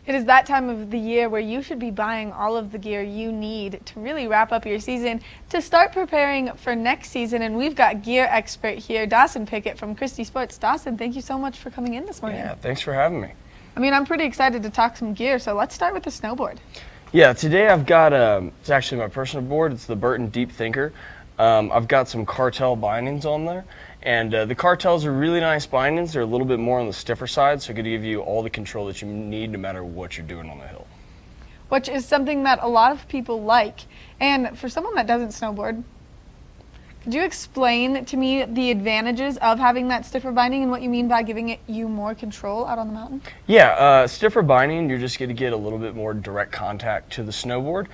It is that time of the year where you should be buying all of the gear you need to really wrap up your season to start preparing for next season. And we've got gear expert here, Dawson Pickett from Christy Sports. Dawson, thank you so much for coming in this morning. Yeah, thanks for having me. I mean, I'm pretty excited to talk some gear, so let's start with the snowboard. Yeah, today I've got, it's actually my personal board. It's the Burton Deep Thinker. I've got some cartel bindings on there. And the cartels are really nice bindings. They're a little bit more on the stiffer side, so it could give you all the control that you need no matter what you're doing on the hill. Which is something that a lot of people like. And for someone that doesn't snowboard, could you explain to me the advantages of having that stiffer binding and what you mean by giving it you more control out on the mountain? Yeah, stiffer binding, you're just going to get a little bit more direct contact to the snowboard.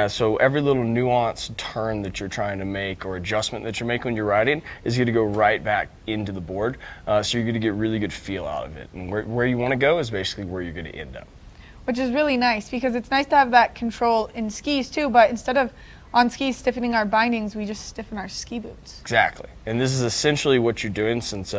So every little nuance turn that you're trying to make or adjustment that you're making when you're riding is going to go right back into the board. So you're going to get really good feel out of it. And where you want to go is basically where you're going to end up. Which is really nice because it's nice to have that control in skis too, but instead of on skis stiffening our bindings, we just stiffen our ski boots. Exactly. And this is essentially what you're doing since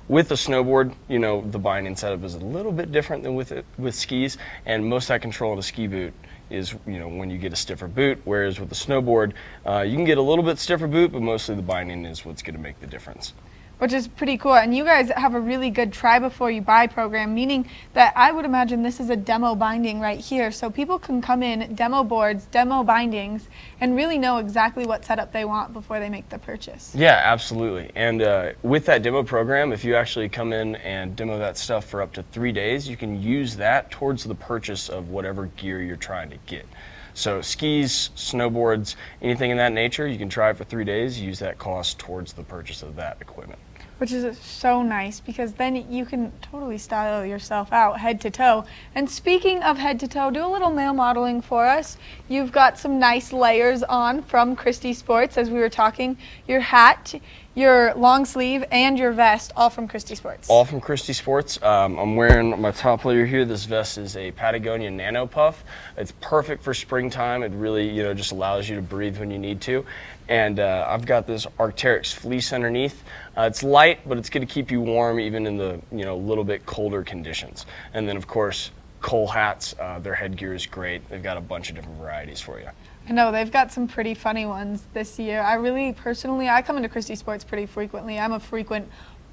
with a snowboard, you know, the binding setup is a little bit different than with skis, and most of that control in a ski boot is, you know, when you get a stiffer boot, whereas with the snowboard, you can get a little bit stiffer boot, but mostly the binding is what's going to make the difference. Which is pretty cool. And you guys have a really good try before you buy program, meaning that I would imagine this is a demo binding right here. So people can come in, demo boards, demo bindings, and really know exactly what setup they want before they make the purchase. Yeah, absolutely. And with that demo program, if you actually come in and demo that stuff for up to 3 days, you can use that towards the purchase of whatever gear you're trying to get. So skis, snowboards, anything in that nature, you can try it for 3 days, use that cost towards the purchase of that equipment. Which is so nice because then you can totally style yourself out head to toe. And speaking of head to toe, do a little male modeling for us. You've got some nice layers on from Christy Sports, as we were talking. Your hat, your long sleeve, and your vest, all from Christy Sports. All from Christy Sports. I'm wearing my top layer here. This vest is a Patagonia Nano Puff. It's perfect for springtime. It really, you know, just allows you to breathe when you need to. And I've got this Arc'teryx fleece underneath. It's light, but it's going to keep you warm even in the, you know, little bit colder conditions. And then, of course, Cole hats. Their headgear is great. They've got a bunch of different varieties for you. I know, they've got some pretty funny ones this year. I really, personally, I come into Christy Sports pretty frequently. I'm a frequent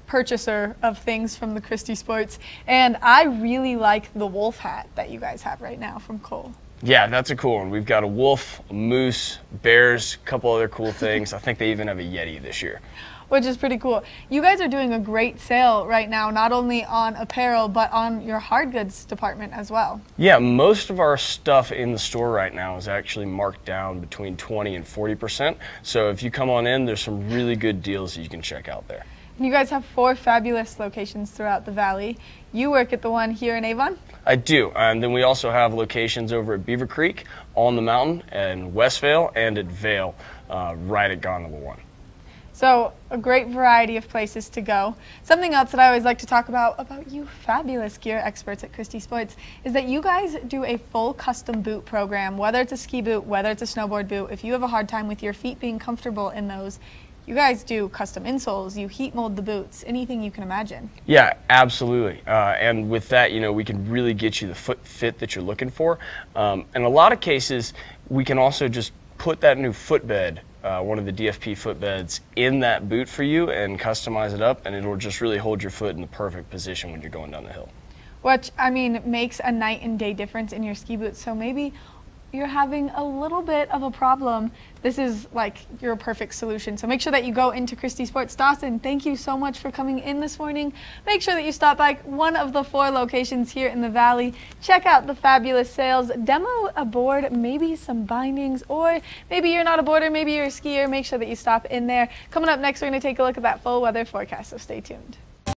purchaser of things from the Christy Sports, and I really like the wolf hat that you guys have right now from Cole. Yeah, that's a cool one. We've got a wolf, a moose, bears, a couple other cool things. I think they even have a Yeti this year. Which is pretty cool. You guys are doing a great sale right now, not only on apparel, but on your hard goods department as well. Yeah, most of our stuff in the store right now is actually marked down between 20 and 40%. So if you come on in, there's some really good deals that you can check out there. You guys have 4 fabulous locations throughout the valley. You work at the one here in Avon? I do, and then we also have locations over at Beaver Creek, on the mountain, and West Vail, and at Vail, right at Gondola 1. So a great variety of places to go. Something else that I always like to talk about you fabulous gear experts at Christy Sports is that you guys do a full custom boot program, whether it's a ski boot, whether it's a snowboard boot. If you have a hard time with your feet being comfortable in those, you guys do custom insoles, you heat mold the boots, anything you can imagine. Yeah, absolutely. And with that, you know, we can really get you the foot fit that you're looking for. In a lot of cases, we can also just put that new footbed, one of the DFP footbeds, in that boot for you and customize it up, and it'll just really hold your foot in the perfect position when you're going down the hill. Which, I mean, makes a night and day difference in your ski boots. So maybe you're having a little bit of a problem, this is like your perfect solution. So make sure that you go into Christy Sports. Dawson, thank you so much for coming in this morning. Make sure that you stop by one of the 4 locations here in the valley. Check out the fabulous sales, demo a board, maybe some bindings, or maybe you're not a boarder, maybe you're a skier. Make sure that you stop in there. Coming up next, we're going to take a look at that full weather forecast, so stay tuned.